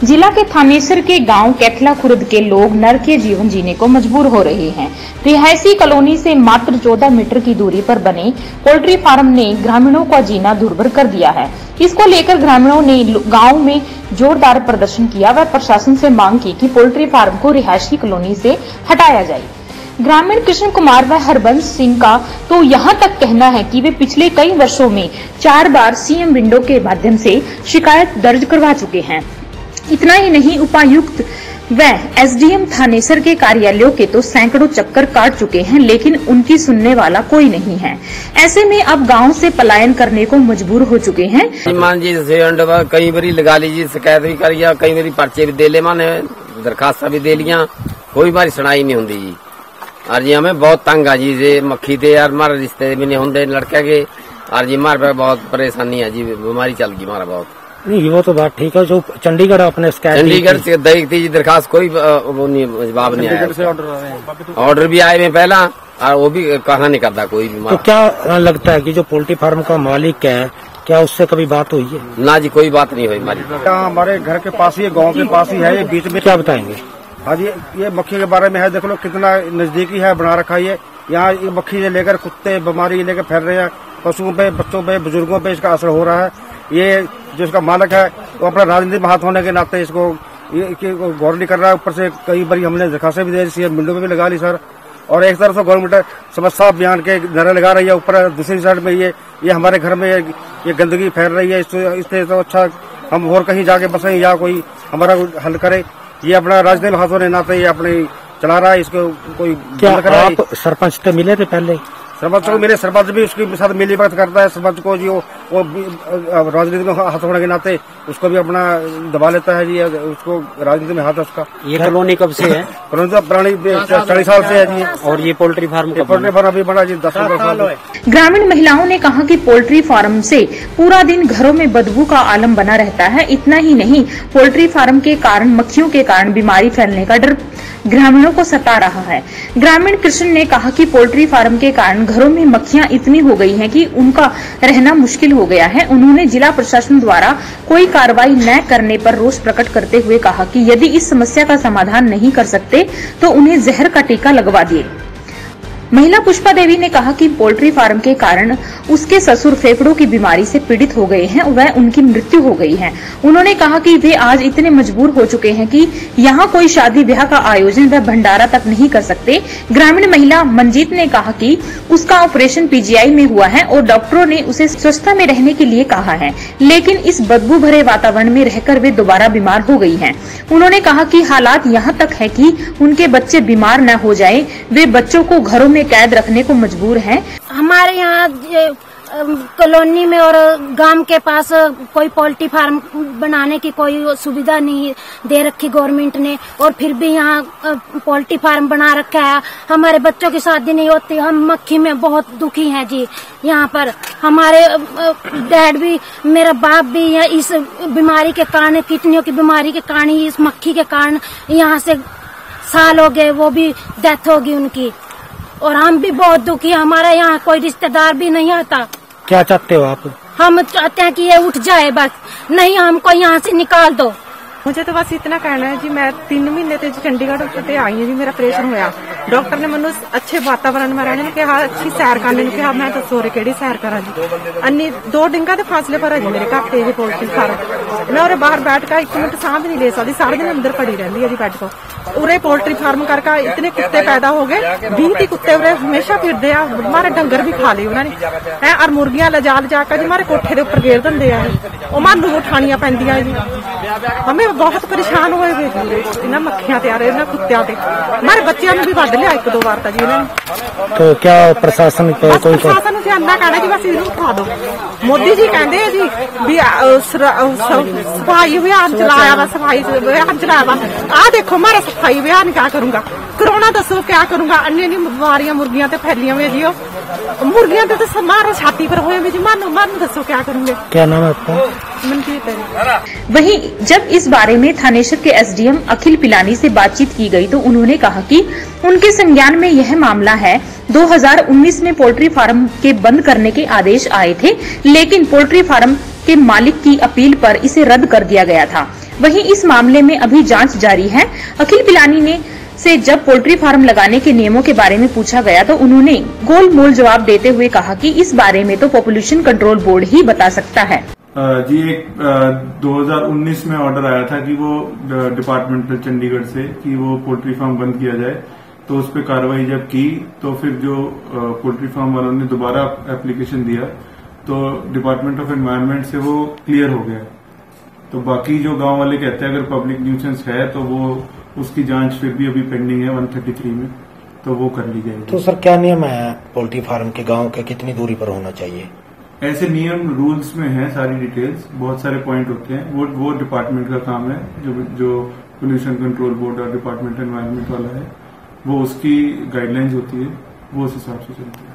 जिला के थानेसर के गांव कैथला खुर्द के लोग नरकीय जीवन जीने को मजबूर हो रहे हैं। रिहायशी कॉलोनी से मात्र 14 मीटर की दूरी पर बने पोल्ट्री फार्म ने ग्रामीणों का जीना दुर्भर कर दिया है। इसको लेकर ग्रामीणों ने गांव में जोरदार प्रदर्शन किया व प्रशासन से मांग की कि पोल्ट्री फार्म को रिहायशी कॉलोनी से हटाया जाए। ग्रामीण कृष्ण कुमार व हरबंस सिंह का तो यहाँ तक कहना है कि वे पिछले कई वर्षों में 4 बार सीएम विंडो के माध्यम से शिकायत दर्ज करवा चुके हैं। इतना ही नहीं, उपायुक्त व एसडीएम थानेसर के कार्यालयों के तो सैकड़ों चक्कर काट चुके हैं, लेकिन उनकी सुनने वाला कोई नहीं है। ऐसे में अब गांव से पलायन करने को मजबूर हो चुके हैं। मान जी कई बारी लगा लीजिए, शिकायत भी करिए, कई बारी पर्चे भी दे ले, माने दरखास्त भी दे लिया, कोई बारी सुनाई नहीं होती जी। और जी हमें बहुत तंग है जी, जे मक्खी थे यार, हमारे रिश्ते भी नहीं होंगे लड़के के, और जी हमारे पे बहुत परेशानी है जी, बीमारी चल गई हमारा बहुत। नहीं वो तो बात ठीक है, जो चंडीगढ़ अपने चंडीगढ़ से दी थी दरखास्त, कोई वो नहीं जवाब नहीं आया। ऑर्डर भी आए हुए पहला, और वो भी कहना नहीं करता कोई भी। तो क्या लगता है कि जो पोल्ट्री फार्म का मालिक है, क्या उससे कभी बात हुई है? ना जी, कोई बात नहीं हुई हमारी। हमारे घर के पास ही, गाँव के पास ही है, ये बीच में। क्या बताएंगे? हाँ जी, ये मक्खी के बारे में है, देख लो कितना नजदीकी है, बना रखा है। यहाँ ये मक्खी से लेकर कुत्ते बीमारी लेकर फैल रहे हैं, पशुओं पे, बच्चों पे, बुजुर्गों पे इसका असर हो रहा है। ये जो इसका मालिक है वो अपना राजनीतिक में हाथ होने के नाते इसको गौर नहीं कर रहा है। ऊपर से कई बार हमने दरखास्तें भी दे दी, सीएम विंडो में भी लगा ली सर। और एक तरफ से गवर्नमेंट समस्या अभियान के नारे लगा रही है, ऊपर दूसरी साइड में ये हमारे घर में ये गंदगी फैल रही है। इससे तो अच्छा हम और कहीं जाके बसें या कोई हमारा हल करे। ये अपना राजनीतिक हाथों ने नाते ये अपने चला रहा है, इसको कोई क्या आप सरपंच से मिले थे पहले? सरपंच को मिले, सरपंच भी उसके साथ मिली बात करता है। सरपंच को जी वो राजनीति में हाथ होने के नाते उसको भी अपना दबा लेता है जी, उसको राजनीति में हाथ है उसका। ये कॉलोनी कब से है? कॉलोनी तो पुरानी 40 साल से है जी। और ये पोल्ट्री फार्म अभी बड़ा जी 10 साल। ग्रामीण महिलाओं ने कहा कि पोल्ट्री फार्म से पूरा दिन घरों में बदबू का आलम बना रहता है। इतना ही नहीं, पोल्ट्री फार्म के कारण, मक्खियों के कारण बीमारी फैलने का डर ग्रामीणों को सता रहा है। ग्रामीण कृष्ण ने कहा कि पोल्ट्री फार्म के कारण घरों में मक्खियां इतनी हो गई हैं कि उनका रहना मुश्किल हो गया है। उन्होंने जिला प्रशासन द्वारा कोई कार्रवाई न करने पर रोष प्रकट करते हुए कहा कि यदि इस समस्या का समाधान नहीं कर सकते तो उन्हें जहर का टीका लगवा दिए। महिला पुष्पा देवी ने कहा कि पोल्ट्री फार्म के कारण उसके ससुर फेफड़ों की बीमारी से पीड़ित हो गए हैं व उनकी मृत्यु हो गई है। उन्होंने कहा कि वे आज इतने मजबूर हो चुके हैं कि यहाँ कोई शादी ब्याह का आयोजन व भंडारा तक नहीं कर सकते। ग्रामीण महिला मंजीत ने कहा कि उसका ऑपरेशन पीजीआई में हुआ है और डॉक्टरों ने उसे स्वच्छता में रहने के लिए कहा है, लेकिन इस बदबू भरे वातावरण में रहकर वे दोबारा बीमार हो गई है। उन्होंने कहा कि हालात यहाँ तक है कि उनके बच्चे बीमार न हो जाए, वे बच्चों को घरों में कैद रखने को मजबूर हैं। हमारे यहाँ कॉलोनी में और गांव के पास कोई पोल्ट्री फार्म बनाने की कोई सुविधा नहीं दे रखी गवर्नमेंट ने, और फिर भी यहाँ पोल्ट्री फार्म बना रखा है। हमारे बच्चों की शादी नहीं होती, हम मक्खी में बहुत दुखी हैं जी। यहाँ पर हमारे डैड भी, मेरा बाप भी इस बीमारी के कारण, किडनियों की बीमारी के कारण, इस मक्खी के कारण यहाँ से साल हो गए, वो भी डेथ होगी उनकी। और हम भी बहुत दुखी, हमारा यहाँ कोई रिश्तेदार भी नहीं आता। क्या चाहते हो आप? हम चाहते हैं कि ये उठ जाए, बस नहीं हमको यहाँ से निकाल दो। मुझे तो बस इतना कहना है जी, मैं 3 महीने से चंडीगढ़ से आई हूँ जी। मेरा ऑपरेशन होया, डॉक्टर ने मैंने अच्छे वातावरण में रहने के कहा, अच्छी सैर करने को कहा। मैं दसो रे केड़ी सैर करा जी, अन्नी 2 डिंगा के फासले पर है जी मेरे घर पे पोल्ट्री फार्म। मैं और बाहर बैठ कर 1 मिनट साह भी नहीं ले सकती, सारे दिन अंदर पड़ी रहती है जी बेड को। उरे पोल्ट्री फार्म करके इतने कुत्ते पैदा हो गए, 20 कुत्ते उरे हमेशा फिरते आ, हमारे डंगर भी खा ली उन्होंने। और मुर्गियां लजा जाकर जी हमारे कोठे के उपर घेर देंगे है, मानू उठानिया पैंदियां जी। हमें बहुत परेशान हुए इन्होंने मक्खियां ते इन्होंने कुत्तियां ते। हमारे बच्चों भी वध लिया 1-2 बार तक जी इन्होंने। तो क्या प्रशासन प्रशासन से अन्ना कहना जी बस इन्हों उठा दो। मोदी जी कहते हैं जी भी सफाई अभियान चलाया वा, सफाई अभियान चलाया वा। आ देखो हमारा सफाई अभियान क्या करूंगा, कोरोना दसो क्या करूंगा। अन्य बीमारियां मुर्गियां ते फैलियां हुई जी, मुर्गियां तो हमारे छाती पर हुए जी, मानो दसो क्या करूंगे। क्या नाम है आपका? मनजीत है। वहीं जब इस बारे में थानेसर के एसडीएम अखिल पिलानी से बातचीत की गई तो उन्होंने कहा कि उनके संज्ञान में यह मामला है। 2019 में पोल्ट्री फार्म के बंद करने के आदेश आए थे, लेकिन पोल्ट्री फार्म के मालिक की अपील पर इसे रद्द कर दिया गया था। वहीं इस मामले में अभी जांच जारी है। अखिल पिलानी ने से जब पोल्ट्री फार्म लगाने के नियमों के बारे में पूछा गया तो उन्होंने गोलमोल जवाब देते हुए कहा कि इस बारे में तो पॉपुलेशन कंट्रोल बोर्ड ही बता सकता है। जी, एक 2019 में ऑर्डर आया था कि वो डिपार्टमेंटल चंडीगढ़ से कि वो पोल्ट्री फार्म बंद किया जाए, तो उस पर कार्रवाई जब की तो फिर जो पोल्ट्री फार्म वालों ने दोबारा एप्लीकेशन दिया तो डिपार्टमेंट ऑफ एनवायरनमेंट से वो क्लियर हो गया। तो बाकी जो गांव वाले कहते हैं अगर पब्लिक न्यूसेंस है तो वो उसकी जांच फिर भी अभी पेंडिंग है 133 में, तो वो कर ली जाएगी। तो सर क्या नियम है पोल्ट्री फार्म के गांव के कितनी दूरी पर होना चाहिए? ऐसे नियम रूल्स में है, सारी डिटेल्स, बहुत सारे पॉइंट होते हैं। वो डिपार्टमेंट का काम है, जो पोल्यूशन कंट्रोल बोर्ड और डिपार्टमेंट एनवायरनमेंट वाला है, वो उसकी गाइडलाइंस होती है, वो उस हिसाब से चलती है।